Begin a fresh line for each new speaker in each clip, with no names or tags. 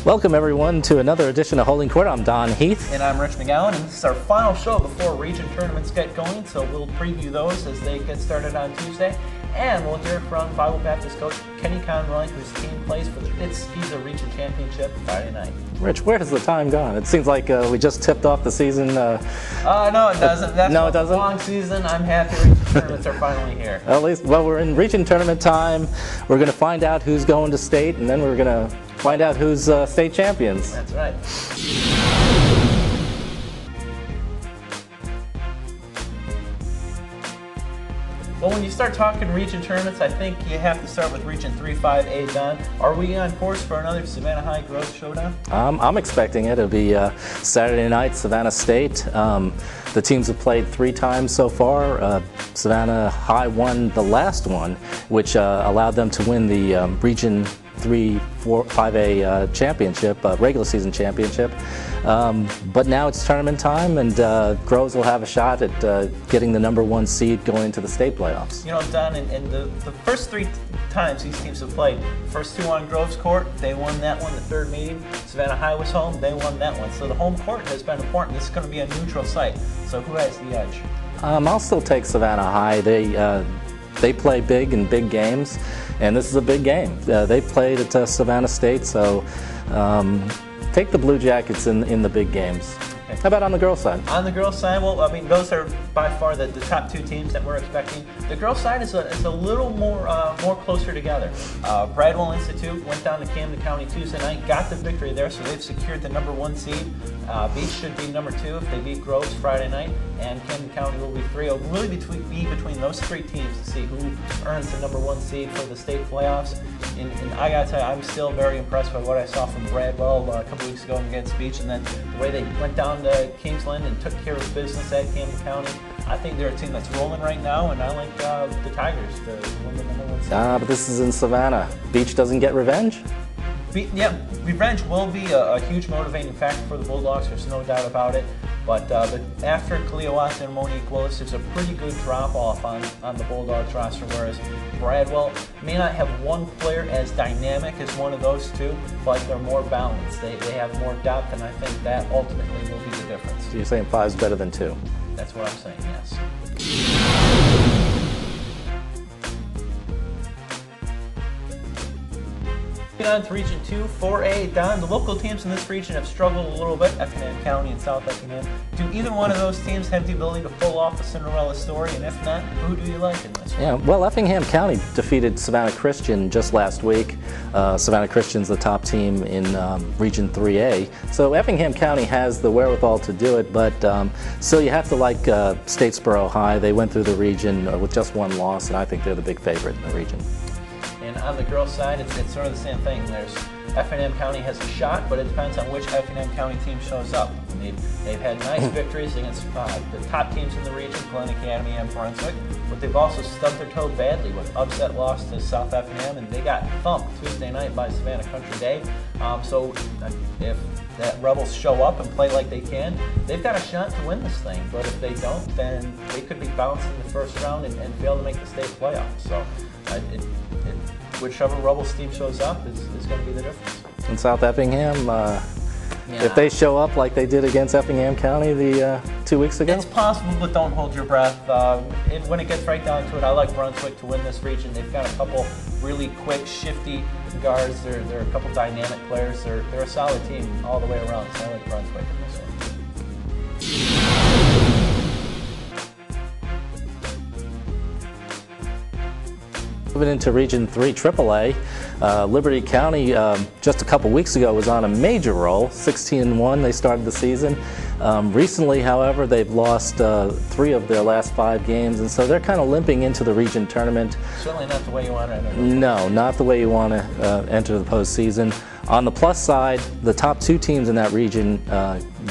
Welcome everyone to another edition of Holding Court. I'm Don Heath.
And I'm Rich McGowan, and this is our final show before region tournaments get going, so we'll preview those as they get started on Tuesday. And we'll hear from Bible Baptist coach Kenny Conroy, whose team plays for the Pizza Region Championship Friday night.
Rich, where has the time gone? It seems like we just tipped off the season.
No, it doesn't. That's
no, it doesn't.
A long season. I'm happy region tournaments are finally here.
At least, well, we're in region tournament time. We're going to find out who's going to state, and then we're going to find out who's state champions.
That's right. Well, when you start talking region tournaments, I think you have to start with Region 3-5A, Don. Are we on course for another Savannah High Growth Showdown?
I'm expecting it. It'll be Saturday night, Savannah State. The teams have played 3 times so far. Savannah High won the last one, which allowed them to win the Region 3-5A championship, regular season championship. But now it's tournament time, and Groves will have a shot at getting the #1 seed going into the state playoffs.
You know, Don, in the first 3 times these teams have played, first 2 on Groves Court, they won that one. The third meeting, Savannah High was home, they won that one. So the home court has been important. This is going to be a neutral site. So who has the edge?
I'll still take Savannah High. They play big in big games, and this is a big game. They played at Savannah State, so take the Blue Jackets in the big games. Okay. How about on the girls' side?
On the girls' side, well, I mean, those are by far the top 2 teams that we're expecting. The girls' side is a little more closer together. Bradwell Institute went down to Camden County Tuesday night, got the victory there, so they've secured the #1 seed. Beach should be #2 if they beat Groves Friday night, and Camden County will be 3. It'll really be between those 3 teams to see who earns the #1 seed for the state playoffs. And I gotta tell you, I'm still very impressed by what I saw from Bradwell a couple weeks ago against Beach, and then the way they went down to Kingsland and took care of business at Camden County. I think they're a team that's rolling right now, and I like the Tigers to win the #1 seed.
But this is in Savannah. Beach doesn't get revenge?
Yeah, revenge will be a huge motivating factor for the Bulldogs, there's no doubt about it. But after Cleowata and Monique Willis, there's a pretty good drop-off on the Bulldogs roster, whereas Bradwell may not have one player as dynamic as one of those 2, but they're more balanced. They have more depth, and I think that ultimately will be the difference.
So you're saying 5 is better than 2?
That's what I'm saying, yes. On to Region 2-4A, Don, the local teams in this region have struggled a little bit, Effingham County and South Effingham. Do either one of those teams have the ability to pull off the Cinderella story, and if not, who do you like in this one?
Yeah, well, Effingham County defeated Savannah Christian just last week. Savannah Christian's the top team in Region 3A. So Effingham County has the wherewithal to do it, but still you have to like Statesboro High. They went through the region with just 1 loss, and I think they're the big favorite in the region.
And on the girls' side, it's sort of the same thing. Effingham County has a shot, but it depends on which Effingham County team shows up. They've had nice victories against the top teams in the region, Glen Academy and Brunswick, but they've also stubbed their toe badly with upset loss to South Effingham, and they got thumped Tuesday night by Savannah Country Day. So if that Rebels show up and play like they can, they've got a shot to win this thing. But if they don't, then they could be bounced in the first round and fail to make the state playoffs. So whichever Rebels team shows up is going to be the difference.
In South Effingham, if they show up like they did against Effingham County 2 weeks ago?
It's possible, but don't hold your breath. When it gets right down to it, I like Brunswick to win this region. They've got a couple really quick, shifty guards. They're a couple dynamic players. They're a solid team all the way around, so I like Brunswick in this one.
Moving into Region 3 AAA, Liberty County just a couple weeks ago was on a major roll, 16-1 they started the season. Recently, however, they've lost 3 of their last 5 games, and so they're kind of limping into the region tournament.
Certainly not the way you want to enter.
No, not the way you want to enter the postseason. On the plus side, the top 2 teams in that region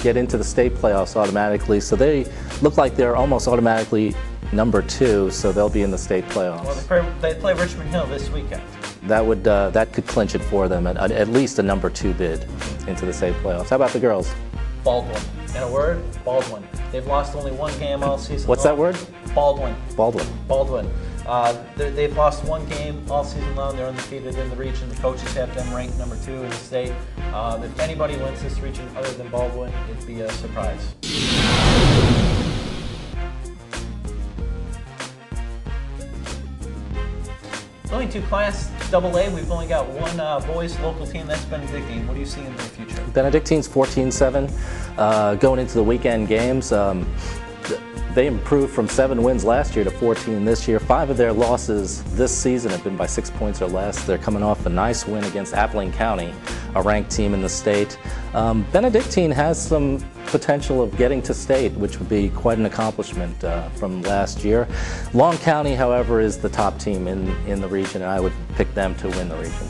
get into the state playoffs automatically, so they look like they're almost automatically #2, so they'll be in the state playoffs.
Well, they play Richmond Hill this weekend.
That could clinch it for them, at least a #2 bid into the state playoffs. How about the girls?
Baldwin. In a word, Baldwin. They've lost only 1 game all season.
What's that word?
Baldwin.
Baldwin.
Baldwin. They've lost one game all season long. They're undefeated in the region. The coaches have them ranked number 2 in the state. If anybody wins this region other than Baldwin, it'd be a surprise. Going to Class AA, we've only got one boys local team. That's Benedictine. What do you see in their future?
Benedictine's 14-7. Going into the weekend games, they improved from 7 wins last year to 14 this year. 5 of their losses this season have been by 6 points or less. They're coming off a nice win against Appling County, a ranked team in the state. Benedictine has some potential of getting to state, which would be quite an accomplishment from last year. Long County, however, is the top team in the region, and I would pick them to win the region.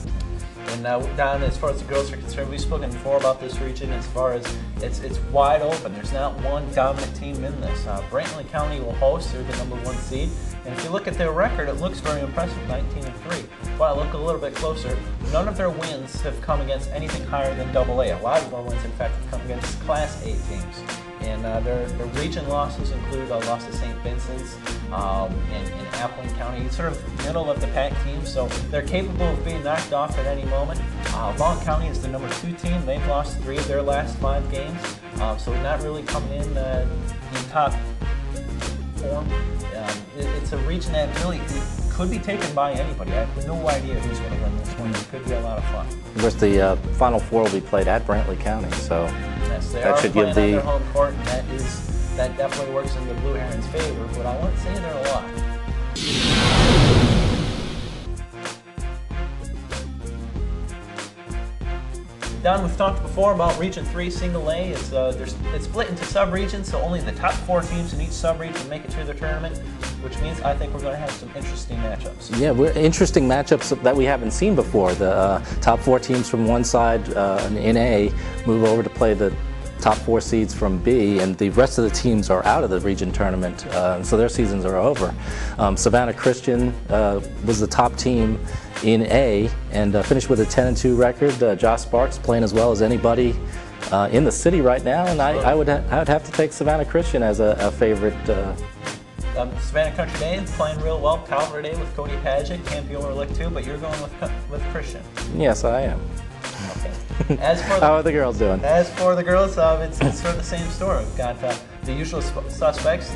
And Don, as far as the girls are concerned, we've spoken before about this region as far as it's wide open. There's not one dominant team in this. Brantley County will host. They're the #1 seed. And if you look at their record, it looks very impressive, 19-3. But I look a little bit closer. None of their wins have come against anything higher than AA. A lot of their wins, in fact, have come against Class A teams. And their region losses include a loss to St. Vincent's in Appling County, sort of middle of the pack team, so they're capable of being knocked off at any moment. Long County is the #2 team. They've lost 3 of their last 5 games, so not really coming in top form. It's a region that really could be taken by anybody. I have no idea who's going to win this one. It could be a lot of fun.
Of course, the Final Four will be played at Brantley County, so
yes, they
that
are
should
playing
give
on their home court, and that definitely works in the Blue Herons' favor. But I wouldn't say they're a lot. Don, we've talked before about Region 3 Single A. It's split into sub-regions, so only the top 4 teams in each sub-region make it to the tournament, which means I think we're going to have some interesting matchups.
Yeah, interesting matchups that we haven't seen before. The top 4 teams from one side in A move over to play the top 4 seeds from B, and the rest of the teams are out of the region tournament, so their seasons are over. Savannah Christian was the top team in A and finished with a 10-2 record. Josh Sparks playing as well as anybody in the city right now, and I would have to take Savannah Christian as a favorite.
Savannah Country Day is playing real well. Calvary Day with Cody Padgett, Campiola Lick 2, but you're going with Christian.
Yes, I am.
Okay.
How are the girls doing?
As for the girls, it's sort of the same story. We've got the usual suspects,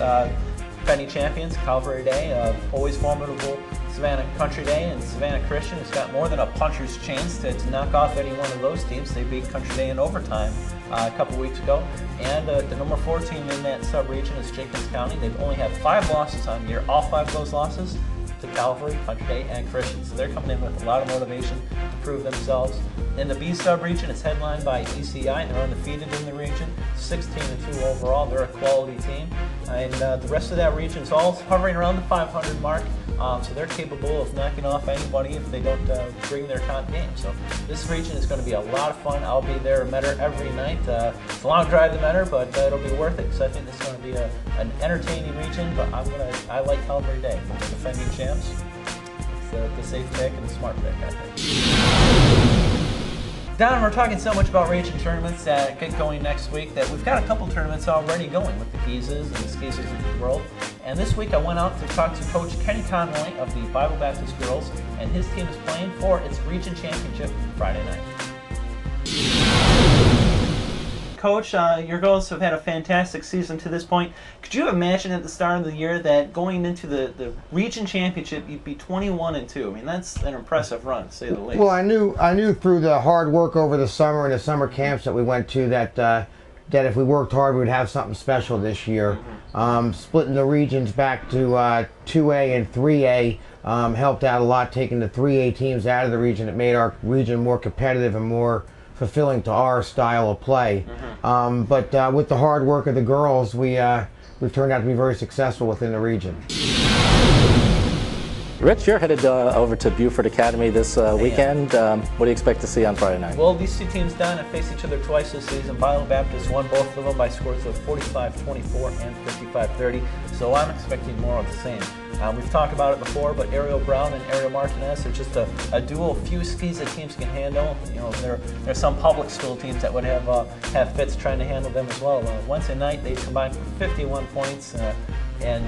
defending champions, Calvary Day, always formidable Savannah Country Day, and Savannah Christian has got more than a puncher's chance to knock off any one of those teams. They beat Country Day in overtime a couple weeks ago. And the #4 team in that sub-region is Jenkins County. They've only had 5 losses on year. All 5 of those losses to Calvary, Country Day, and Christian. So they're coming in with a lot of motivation to prove themselves. In the B sub-region, it's headlined by ECI, and they're undefeated in the region, 16-2 overall. They're a quality team. And the rest of that region is all hovering around the 500 mark. So they're capable of knocking off anybody if they don't bring their top game. So this region is going to be a lot of fun. I'll be there at Metter every night. It's a long drive to Metter, but it'll be worth it because I think this is going to be an entertaining region. But I like Calvary Day. The defending champs. It's the safe pick and the smart pick, I think. Don, we're talking so much about region tournaments that get going next week that we've got a couple tournaments already going with the Geezes and the Skeezers of the world. And this week I went out to talk to Coach Kenny Conroy of the Bible Baptist Girls, and his team is playing for its region championship Friday night. Coach, your girls have had a fantastic season to this point. Could you imagine at the start of the year that going into the region championship you'd be 21-2? I mean, that's an impressive run, to say the least.
Well, I knew through the hard work over the summer and the summer camps that we went to that if we worked hard, we would have something special this year. Splitting the regions back to 2A and 3A helped out a lot, taking the 3A teams out of the region. It made our region more competitive and more fulfilling to our style of play. But with the hard work of the girls, we've turned out to be very successful within the region.
Rich, you're headed over to Beaufort Academy this weekend. What do you expect to see on Friday night?
Well, these two teams down have faced each other twice this season. Bible Baptist won both of them by scores of 45-24 and 55-30, so I'm expecting more of the same. We've talked about it before, but Ariel Brown and Ariel Martinez are just a duo of few skis that teams can handle. You know, there's some public school teams that would have fits trying to handle them as well. Wednesday night, they combined for 51 points. And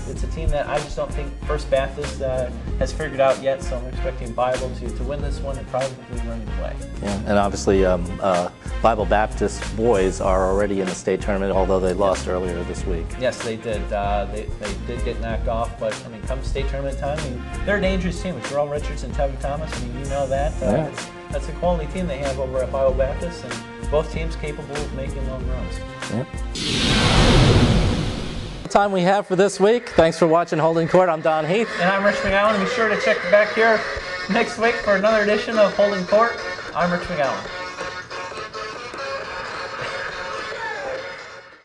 it's a team that I just don't think First Baptist has figured out yet. So I'm expecting Bible to win this one and probably run away.
Yeah, and obviously Bible Baptist boys are already in the state tournament, although they lost earlier this week.
Yes, they did. They did get knocked off, but I mean, come state tournament time, they're a dangerous team. With Jerome Richards and Tevin Thomas, you know that. That's a quality team they have over at Bible Baptist, and both teams capable of making long runs.
Yeah. Time we have for this week. Thanks for watching Holding Court. I'm Don Heath.
And I'm Rich McGowan. Be sure to check back here next week for another edition of Holding Court. I'm Rich McGowan.